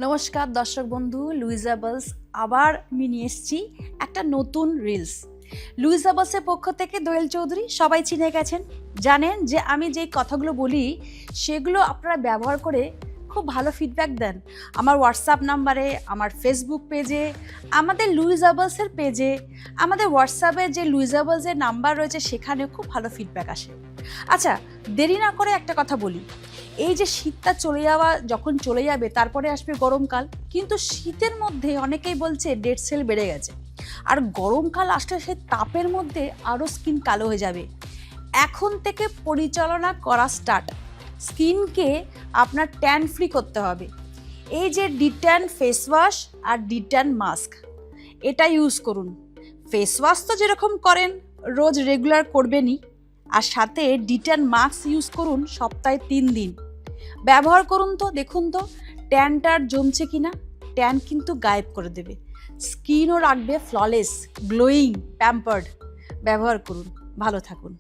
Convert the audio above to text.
নমস্কার দর্শক বন্ধু, লুইজাবলস আবার আমি নিয়ে এসেছি একটা নতুন রিলস। লুইজাবলসের পক্ষ থেকে দোয়েল চৌধুরী সবাই চিনে গেছেন, জানেন যে আমি যেই কথাগুলো বলি সেগুলো আপনারা ব্যবহার করে খুব ভালো ফিডব্যাক দেন। আমার হোয়াটসঅ্যাপ নাম্বারে, আমার ফেসবুক পেজে, আমাদের লুইজাবলসের পেজে, আমাদের হোয়াটসঅ্যাপে যে লুইজাবলসের নাম্বার রয়েছে সেখানে খুব ভালো ফিডব্যাক আসে। আচ্ছা, দেরি না করে একটা কথা বলি, এই যে শীতটা যখন চলে যাবে তারপরে আসবে গরমকাল, কিন্তু শীতের মধ্যে অনেকেই বলছে ডেড সেল বেড়ে গেছে, আর গরমকাল আসলে সেই তাপের মধ্যে আরও স্কিন কালো হয়ে যাবে। এখন থেকে পরিচালনা করা স্টার্ট, স্কিনকে আপনার ট্যান ফ্রি করতে হবে। এই যে ডিট্যান ফেস ওয়াশ আর ডিট্যান মাস্ক, এটা ইউজ করুন। ফেস ওয়াশ তো যেরকম করেন রোজ রেগুলার করবেনই, আর সাথে ডিট্যান মাস্ক ইউজ করুন সপ্তাহে 3 দিন। ব্যবহার করুন তো, দেখুন তো ট্যানটার জমছে কিনা। ট্যান কিন্তু গায়েব করে দেবে, স্কিনও রাখবে ফ্ললেস, গ্লোয়িং, প্যাম্পার্ড। ব্যবহার করুন, ভালো থাকুন।